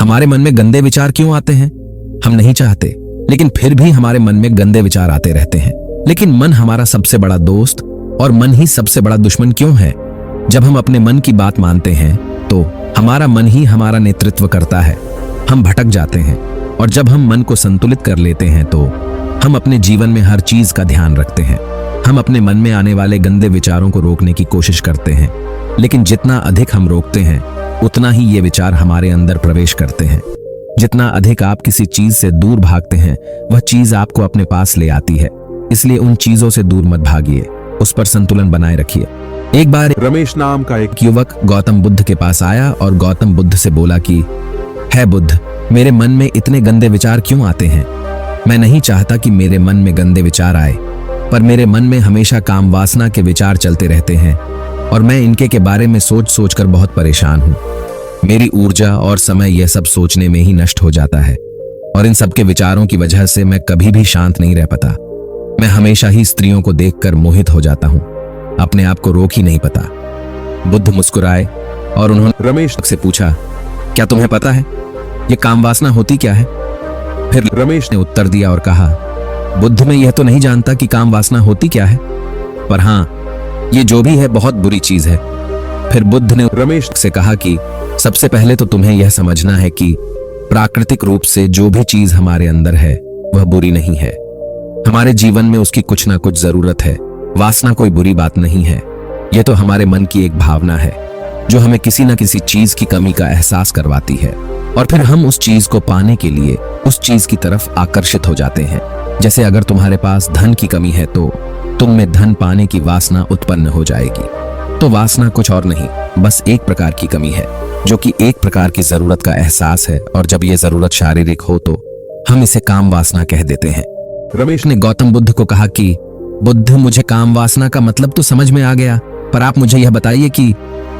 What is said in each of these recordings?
हमारे मन में गंदे विचार क्यों आते हैं? हम नहीं चाहते, लेकिन फिर भी हमारे मन में गंदे विचार आते रहते हैं। लेकिन मन हमारा सबसे बड़ा दोस्त और मन ही सबसे बड़ा दुश्मन क्यों है? जब हम अपने मन की बात मानते हैं तो हमारा मन ही हमारा नेतृत्व करता है। हम भटक जाते हैं, और जब हम मन को संतुलित कर लेते हैं तो हम अपने जीवन में हर चीज का ध्यान रखते हैं। हम अपने मन में आने वाले गंदे विचारों को रोकने की कोशिश करते हैं, लेकिन जितना अधिक हम रोकते हैं उतना ही ये विचार हमारे अंदर प्रवेश करते हैं। जितना अधिक आप किसी चीज से दूर भागते हैं, वह चीज आपको अपने पास ले आती है। इसलिए उन चीजों से दूर मत भागिए, उस पर संतुलन बनाए रखिए। एक बार रमेश नाम का एक युवक गौतम बुद्ध के पास आया और गौतम बुद्ध से बोला कि है बुद्ध, मेरे मन में इतने गंदे विचार क्यों आते हैं? मैं नहीं चाहता कि मेरे मन में गंदे विचार आए, पर मेरे मन में हमेशा काम वासना के विचार चलते रहते हैं और मैं इनके के बारे में सोच सोच कर बहुत परेशान हूँ। मेरी ऊर्जा और समय यह सब सोचने में ही नष्ट हो जाता है, और इन सब के विचारों की वजह से मैं कभी भी शांत नहीं रह पाता। मैं हमेशा ही स्त्रियों को देखकर मोहित हो जाता हूँ, अपने आप को रोक ही नहीं पाता। बुद्ध मुस्कुराए और उन्होंने रमेश से पूछा, क्या तुम्हें पता है ये काम वासना होती क्या है? फिर रमेश ने उत्तर दिया और कहा, बुद्ध मैं यह तो नहीं जानता कि काम वासना होती क्या है, पर हाँ, ये जो भी है बहुत बुरी चीज है। फिर बुद्ध ने रमेश से कहा कि सबसे पहले तो तुम्हें यह समझना है कि प्राकृतिक रूप से जो भी चीज हमारे अंदर है वह बुरी नहीं है। हमारे जीवन में उसकी कुछ ना कुछ जरूरत है। वासना कोई बुरी बात नहीं है, यह तो हमारे मन की एक भावना है जो हमें किसी न किसी चीज की कमी का एहसास करवाती है, और फिर हम उस चीज को पाने के लिए उस चीज की तरफ आकर्षित हो जाते हैं। जैसे अगर तुम्हारे पास धन की कमी है तो तुम में धन पाने की वासना उत्पन्न हो जाएगी। तो वासना कुछ और नहीं, बस एक प्रकार की कमी है जो कि एक प्रकार की जरूरत का एहसास है, और जब यह जरूरत शारीरिक हो तो हम इसे काम वासना कह देते हैं। रमेश ने गौतम बुद्ध को कहा कि बुद्ध, मुझे काम वासना का मतलब तो समझ में आ गया, पर आप मुझे यह बताइए कि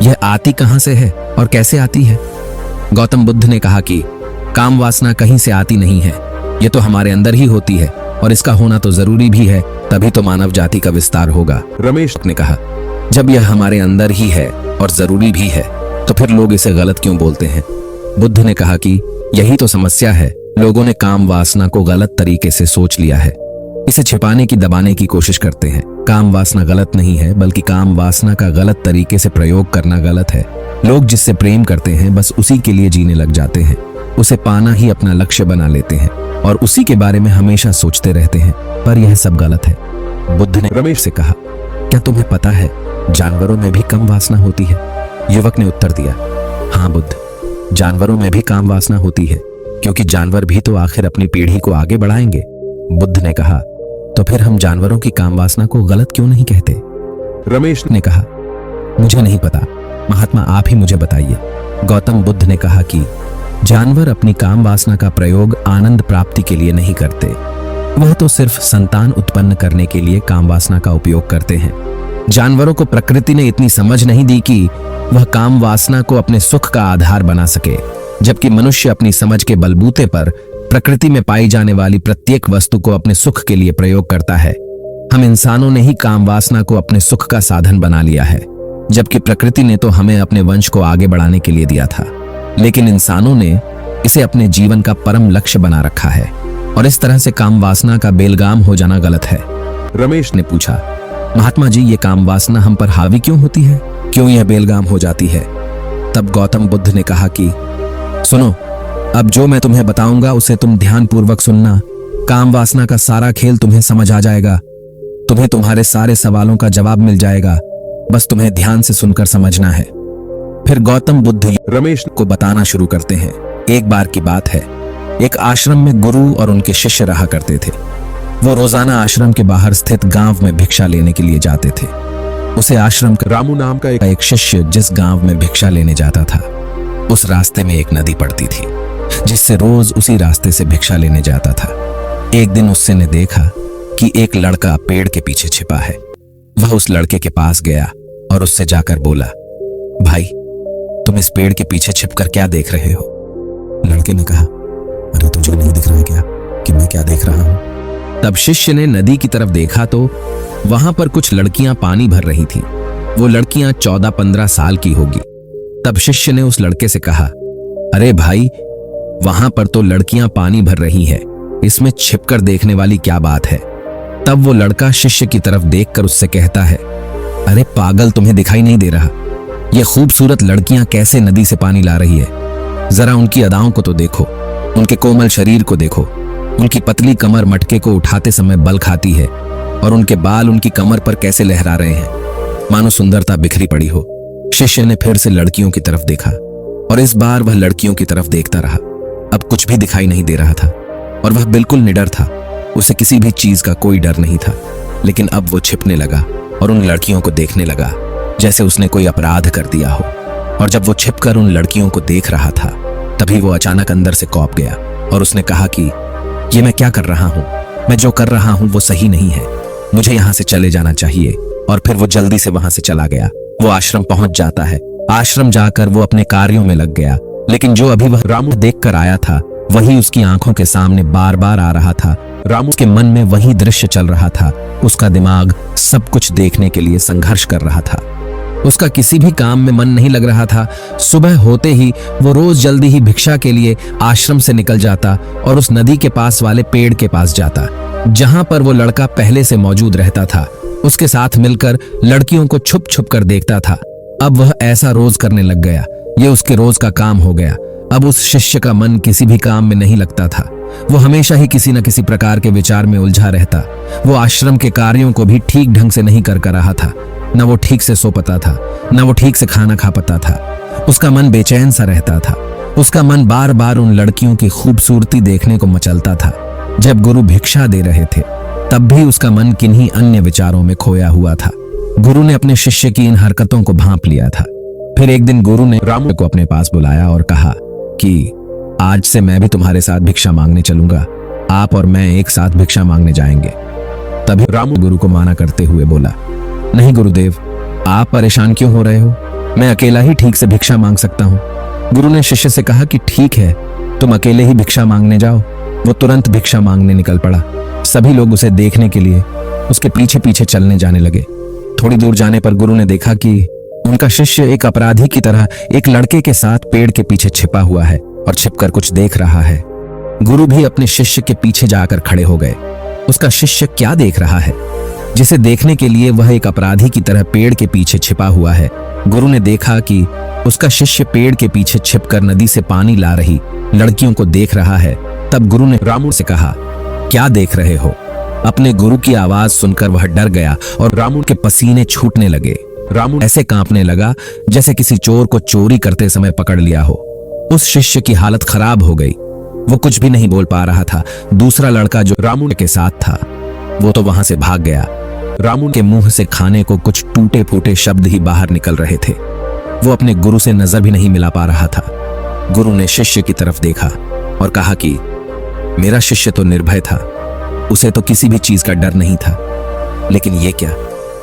यह आती कहां से है और कैसे आती है? गौतम बुद्ध ने कहा कि काम वासना कहीं से आती नहीं है, यह तो हमारे अंदर ही होती है, और इसका होना तो जरूरी भी है, तभी तो मानव जाति का विस्तार होगा। रमेश ने कहा, जब यह हमारे अंदर ही है और जरूरी भी है तो फिर लोग इसे गलत क्यों बोलते हैं? बुद्ध ने कहा कि यही तो समस्या है, लोगों ने काम वासना को गलत तरीके से सोच लिया है, इसे छिपाने की दबाने की कोशिश करते हैं। काम वासना गलत नहीं है, बल्कि काम वासना का गलत तरीके से प्रयोग करना गलत है। लोग जिससे प्रेम करते हैं बस उसी के लिए जीने लग जाते हैं, उसे पाना ही अपना लक्ष्य बना लेते हैं और उसी के बारे में हमेशा सोचते रहते हैं, पर यह सब गलत है। बुद्ध ने रमेश से कहा, क्या तुम्हें पता है जानवरों में भी कम वासना होती है? युवक ने उत्तर दिया, हाँ बुद्ध, जानवरों में भी काम वासना होती है, क्योंकि जानवर भी तो आखिर अपनी पीढ़ी को आगे बढ़ाएंगे। बुद्ध ने कहा, तो फिर हम जानवरों की काम वासना को गलत क्यों नहीं कहते? रमेश ने कहा, मुझे नहीं पता, महात्मा आप ही मुझे बताइए। गौतम बुद्ध ने कहा कि जानवर अपनी काम वासना का प्रयोग आनंद प्राप्ति के लिए नहीं करते, वह तो सिर्फ संतान उत्पन्न करने के लिए काम वासना का उपयोग करते हैं। जानवरों को प्रकृति ने इतनी समझ नहीं दी कि वह काम वासना को अपने सुख का आधार बना सके, जबकि मनुष्य अपनी समझ के बलबूते पर प्रकृति में पाई जाने वाली प्रत्येक वस्तु को अपने सुख के लिए प्रयोग करता है। हम इंसानों ने ही काम वासना को अपने सुख का साधन बना लिया है, जबकि प्रकृति ने तो हमें अपने वंश को आगे बढ़ाने के लिए दिया था, लेकिन इंसानों ने इसे अपने जीवन का परम लक्ष्य बना रखा है, और इस तरह से काम वासना का बेलगाम हो जाना गलत है। रमेश ने पूछा, महात्मा जी, ये काम वासना हम पर हावी क्यों होती है? क्यों यह बेलगाम हो जाती है? तब गौतम बुद्ध ने कहा कि सुनो, अब जो मैं तुम्हें बताऊंगा उसे तुम ध्यानपूर्वक सुनना। काम वासना का सारा खेल तुम्हें समझ आ जाएगा, तुम्हें तुम्हारे सारे सवालों का जवाब मिल जाएगा, बस तुम्हें ध्यान से सुनकर समझना है। फिर गौतम बुद्ध रमेश को बताना शुरू करते हैं। एक बार की बात है, एक आश्रम में गुरु और उनके शिष्य रहा करते थे। वो रोजाना आश्रम के बाहर स्थित गांव में भिक्षा लेने के लिए जाते थे। उसे आश्रम का रामू नाम का एक शिष्य जिस गांव में भिक्षा लेने जाता था, उस रास्ते में एक नदी पड़ती थी, जिससे रोज उसी रास्ते से भिक्षा लेने जाता था। एक दिन उससे ने देखा कि एक लड़का पेड़ के पीछे छिपा है। वह उस लड़के के पास गया और उससे जाकर बोला, भाई, तुम इस पेड़ के पीछे छिपकर क्या देख रहे हो? लड़के ने कहा, अरे तुझे नहीं दिख रहा है क्या कि मैं क्या देख रहा हूं? तब शिष्य ने नदी की तरफ देखा तो वहां पर कुछ लड़कियां पानी भर रही थीं। वो लड़कियां 14-15 साल की होगी। तब शिष्य ने उस लड़के से कहा, अरे भाई, वहां पर तो लड़कियां पानी भर रही हैं, इसमें छिपकर देखने वाली क्या बात है। तब वो लड़का शिष्य की तरफ देखकर उससे कहता है, अरे पागल, तुम्हें दिखाई नहीं दे रहा? ये खूबसूरत लड़कियां कैसे नदी से पानी ला रही है? जरा उनकी अदाओं को तो देखो, उनके कोमल शरीर को देखो, उनकी पतली कमर मटके को उठाते समय बल खाती है और उनके बाल उनकी कमर पर कैसे लहरा रहे हैं, मानो सुंदरता बिखरी पड़ी हो। शिष्य ने फिर से लड़कियों की तरफ देखा और इस बार वह लड़कियों की तरफ देखता रहा। अब कुछ भी दिखाई नहीं दे रहा था और वह बिल्कुल निडर था। उसे किसी भी चीज का कोई डर नहीं था। लेकिन अब वो छिपने लगा और उन लड़कियों को देखने लगा जैसे उसने कोई अपराध कर दिया हो। और जब वो छिपकर उन लड़कियों को देख रहा था, तभी वो अचानक अंदर से कौंप गया और उसने कहा कि ये मैं क्या कर रहा हूं? मैं जो कर रहा हूं वो सही नहीं है, मुझे यहां से चले जाना चाहिए। और फिर वो जल्दी से वहां से चला गया। वो आश्रम पहुंच जाता है। आश्रम जाकर वो अपने कार्यों में लग गया। लेकिन जो अभी वह रामू देखकर आया था, वही उसकी आंखों के सामने बार बार आ रहा था। रामू के मन में वही दृश्य चल रहा था। उसका दिमाग सब कुछ देखने के लिए संघर्ष कर रहा था। उसका किसी भी काम में मन नहीं लग रहा था। सुबह होते ही वो रोज जल्दी ही भिक्षा के लिए आश्रम से निकल जाता और उस नदी के पास वाले पेड़ के पास जाता, जहां पर वो लड़का पहले से मौजूद रहता था। उसके साथ मिलकर लड़कियों को छुप छुप कर देखता था। अब वह ऐसा रोज करने लग गया। ये उसके रोज का काम हो गया। अब उस शिष्य का मन किसी भी काम में नहीं लगता था। वो हमेशा ही किसी न किसी प्रकार के विचार में उलझा रहता। वो आश्रम के कार्यों को भी ठीक ढंग से नहीं कर रहा था। न वो ठीक से सो पाता था, न वो ठीक से खाना खा पाता था। उसका मन बेचैन सा रहता था। उसका मन बार बार उन लड़कियों की खूबसूरती देखने को मचलता था। जब गुरु भिक्षा दे रहे थे, तब भी उसका मन किन्हीं अन्य विचारों में खोया हुआ था। गुरु ने अपने शिष्य की इन हरकतों को भांप लिया था। फिर एक दिन गुरु ने रामू को अपने पास बुलाया और कहा कि आज से मैं भी तुम्हारे साथ भिक्षा मांगने चलूंगा। आप और मैं एक साथ भिक्षा मांगने जाएंगे। तभी रामू गुरु को माना करते हुए बोला, नहीं गुरुदेव, आप परेशान क्यों हो रहे हो? मैं अकेला ही ठीक से भिक्षा मांग सकता हूँ। गुरु ने शिष्य से कहा कि ठीक है, तुम अकेले ही भिक्षा मांगने जाओ। वो तुरंत भिक्षा मांगने निकल पड़ा। सभी लोग उसे देखने के लिए उसके पीछे पीछे चलने जाने लगे। थोड़ी दूर जाने पर गुरु ने देखा कि उनका शिष्य एक अपराधी की तरह एक लड़के के साथ पेड़ के पीछे छिपा हुआ है और छिपकर कुछ देख रहा है। गुरु भी अपने शिष्य के पीछे जाकर खड़े हो गए। उसका शिष्य क्या देख रहा है, जिसे देखने के लिए वह एक अपराधी की तरह पेड़ के पीछे छिपा हुआ है? गुरु ने देखा कि उसका शिष्य पेड़ के पीछे छिपकर नदी से पानी ला रही लड़कियों को देख रहा है। तब गुरु ने रामू से कहा, क्या देख रहे हो? अपने गुरु की आवाज सुनकर वह डर गया और रामू के पसीने छूटने लगे। रामू ऐसे कांपने लगा जैसे किसी चोर को चोरी करते समय पकड़ लिया हो। उस शिष्य की हालत खराब हो गई। वो कुछ भी नहीं बोल पा रहा था। दूसरा लड़का जो रामू के साथ था, वो तो वहां से भाग गया। रामू के मुंह से खाने को कुछ टूटे फूटे शब्द ही बाहर निकल रहे थे। वो अपने गुरु से नजर भी नहीं मिला पा रहा था। गुरु ने शिष्य की तरफ देखा और कहा कि मेरा शिष्य तो निर्भय था, उसे तो किसी भी चीज का डर नहीं था। लेकिन ये क्या,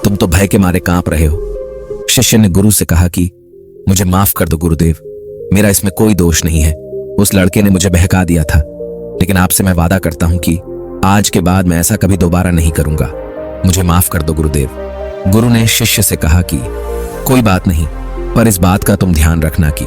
तुम तो भय के मारे कांप रहे हो। शिष्य ने गुरु से कहा कि मुझे माफ कर दो गुरुदेव, मेरा इसमें कोई दोष नहीं है। उस लड़के ने मुझे बहका दिया था, लेकिन आपसे मैं वादा करता हूं कि आज के बाद मैं ऐसा कभी दोबारा नहीं करूंगा। मुझे माफ कर दो गुरुदेव। गुरु ने शिष्य से कहा कि कोई बात नहीं, पर इस बात का तुम ध्यान रखना कि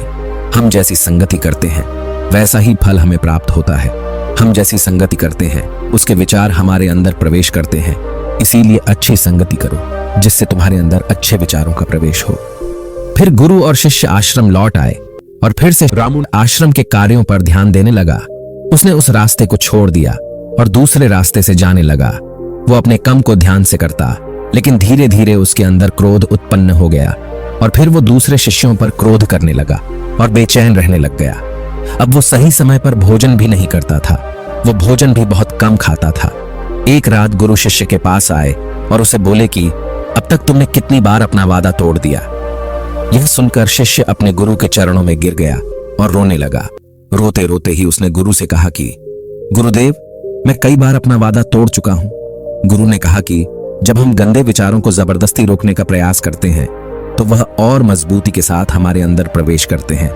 हम जैसी संगति करते हैं वैसा ही फल हमें प्राप्त होता है। हम जैसी संगति करते हैं उसके विचार हमारे अंदर प्रवेश करते हैं। इसीलिए अच्छी संगति करो जिससे तुम्हारे अंदर अच्छे विचारों का प्रवेश हो। फिर गुरु और शिष्य आश्रम लौट आए और फिर से रामू आश्रम के कार्यों पर ध्यान देने लगा। उसने उस रास्ते को छोड़ दिया और दूसरे रास्ते से जाने लगा। वो अपने काम को ध्यान से करता, लेकिन धीरे धीरे उसके अंदर क्रोध उत्पन्न हो गया और फिर वो दूसरे शिष्यों पर क्रोध करने लगा और बेचैन रहने लग गया। अब वो सही समय पर भोजन भी नहीं करता था। वो भोजन भी बहुत कम खाता था। एक रात गुरु शिष्य के पास आए और उसे बोले कि अब तक तुमने कितनी बार अपना वादा तोड़ दिया। यह सुनकर शिष्य अपने गुरु के चरणों में गिर गया और रोने लगा। रोते रोते ही उसने गुरु से कहा कि गुरुदेव, मैं कई बार अपना वादा तोड़ चुका हूं। गुरु ने कहा कि जब हम गंदे विचारों को जबरदस्ती रोकने का प्रयास करते हैं तो वह और मजबूती के साथ हमारे अंदर प्रवेश करते हैं,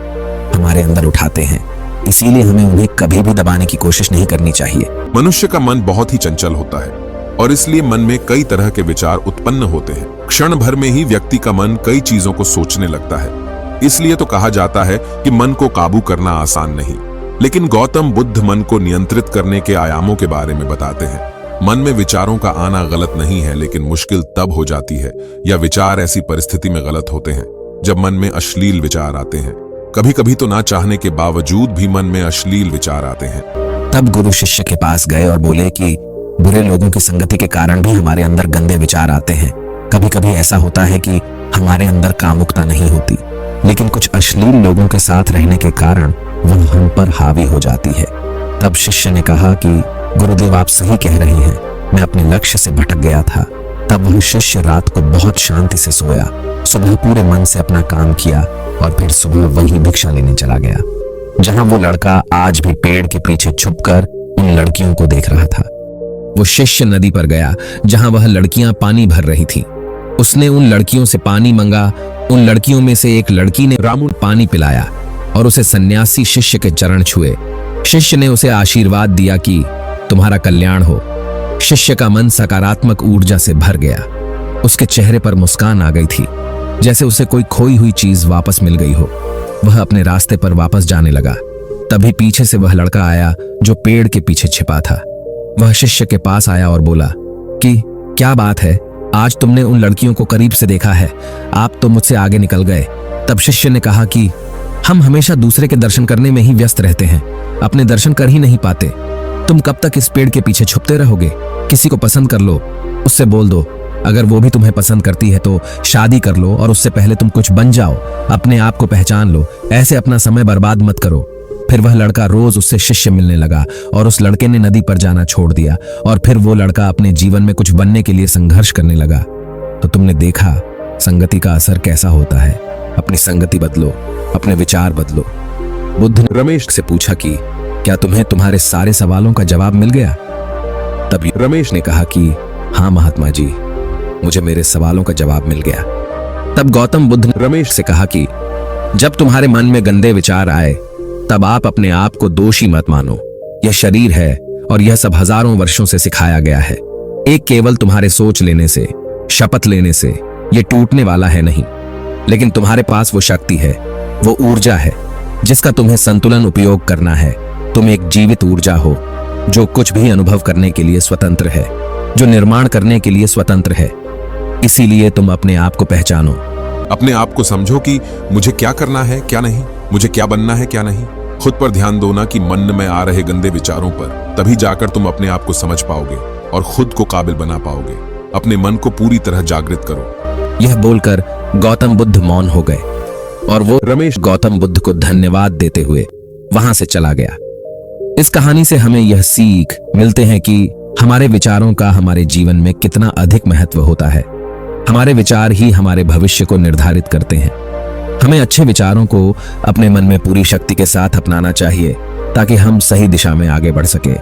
हमारे अंदर उठाते हैं। इसीलिए हमें उन्हें कभी भी दबाने की कोशिश नहीं करनी चाहिए। मनुष्य का मन बहुत ही चंचल होता है और इसलिए मन में कई तरह के विचार उत्पन्न होते हैं। क्षण भर में ही व्यक्ति का मन कई चीजों को सोचने लगता है। इसलिए तो कहा जाता है कि मन को काबू करना आसान नहीं, लेकिन गौतम बुद्ध मन को नियंत्रित करने के आयामों के बारे में बताते हैं। मन में विचारों का आना गलत नहीं है, लेकिन मुश्किल तब हो जाती है या विचार ऐसी परिस्थिति में गलत होते हैं जब मन में अश्लील विचार आते हैं। कभी कभी तो ना चाहने के बावजूद भी मन में अश्लील विचार आते हैं। तब गुरु शिष्य के पास गए और बोले कि बुरे लोगों की संगति के कारण भी हमारे अंदर गंदे विचार आते हैं। कभी कभी ऐसा होता है कि हमारे अंदर कामुकता नहीं होती, लेकिन कुछ अश्लील लोगों के साथ रहने के कारण वह हम पर हावी हो जाती है। तब शिष्य ने कहा कि गुरुदेव, आप सही कह रहे हैं, मैं अपने लक्ष्य से भटक गया था। तब वह शिष्य रात को बहुत शांति से सोया, सुबह पूरे मन से अपना काम किया और फिर सुबह वही भिक्षा लेने चला गया जहां वो लड़का आज भी पेड़ के पीछे छुपकर उन लड़कियों को देख रहा था। वो शिष्य नदी पर गया जहां वह लड़कियां पानी भर रही थीं। उसने उन लड़कियों से पानी मांगा। उन लड़कियों में से एक लड़की ने रामू पानी पिलाया और उसे सन्यासी शिष्य के चरण छुए। शिष्य ने उसे आशीर्वाद दिया कि तुम्हारा कल्याण हो। शिष्य का मन सकारात्मक ऊर्जा से भर गया। उसके चेहरे पर मुस्कान आ गई थी, जैसे उसे कोई खोई हुई चीज वापस मिल गई हो। वह अपने रास्ते पर वापस जाने लगा। तभी पीछे से वह लड़का आया जो पेड़ के पीछे छिपा था। वह शिष्य के पास आया और बोला कि क्या बात है, आज तुमने उन लड़कियों को करीब से देखा है, आप तो मुझसे आगे निकल गए। तब शिष्य ने कहा कि हम हमेशा दूसरे के दर्शन करने में ही व्यस्त रहते हैं, अपने दर्शन कर ही नहीं पाते। तुम कब तक इस पेड़ के पीछे छुपते रहोगे? किसी को पसंद कर लो, उससे बोल दो। अगर वो भी तुम्हें पसंद करती है तो शादी कर लो और उससे पहले तुम कुछ बन जाओ, अपने आप को पहचान लो। ऐसे अपना समय बर्बाद मत करो। फिर वह लड़का रोज उससे शिष्य मिलने लगा और उस लड़के ने नदी पर जाना छोड़ दिया और फिर वो लड़का अपने जीवन में कुछ बनने के लिए संघर्ष करने लगा। तो तुमने देखा संगति का असर कैसा होता है। अपनी संगति बदलो, अपने विचार बदलो। बुद्ध ने रमेश से पूछा कि क्या तुम्हें तुम्हारे सारे सवालों का जवाब मिल गया? तब रमेश ने कहा कि हाँ महात्मा जी, मुझे मेरे सवालों का जवाब मिल गया। तब गौतम बुद्ध ने रमेश से कहा कि जब तुम्हारे मन में गंदे विचार आए तब आप अपने आप को दोषी मत मानो। यह शरीर है और यह सब हजारों वर्षों से सिखाया गया है। एक केवल तुम्हारे सोच लेने से, शपथ लेने से यह टूटने वाला है नहीं, लेकिन तुम्हारे पास वो शक्ति है, वो ऊर्जा है जिसका तुम्हें संतुलन उपयोग करना है। तुम एक जीवित ऊर्जा हो जो कुछ भी अनुभव करने के लिए स्वतंत्र है, जो निर्माण करने के लिए स्वतंत्र है। इसीलिए तुम अपने आप को पहचानो। अपने आप को समझो कि मुझे क्या करना है, क्या नहीं, मुझे क्या बनना है, क्या नहीं। खुद पर ध्यान दो ना कि मन में आ रहे गंदे विचारों पर। तभी जाकर तुम अपने आप को समझ पाओगे और खुद को काबिल बना पाओगे। अपने मन को पूरी तरह जागृत करो। यह बोलकर गौतम बुद्ध मौन हो गए और वो रमेश गौतम बुद्ध को धन्यवाद देते हुए वहां से चला गया। इस कहानी से हमें यह सीख मिलते हैं कि हमारे विचारों का हमारे जीवन में कितना अधिक महत्व होता है। हमारे विचार ही हमारे भविष्य को निर्धारित करते हैं। हमें अच्छे विचारों को अपने मन में पूरी शक्ति के साथ अपनाना चाहिए ताकि हम सही दिशा में आगे बढ़ सके।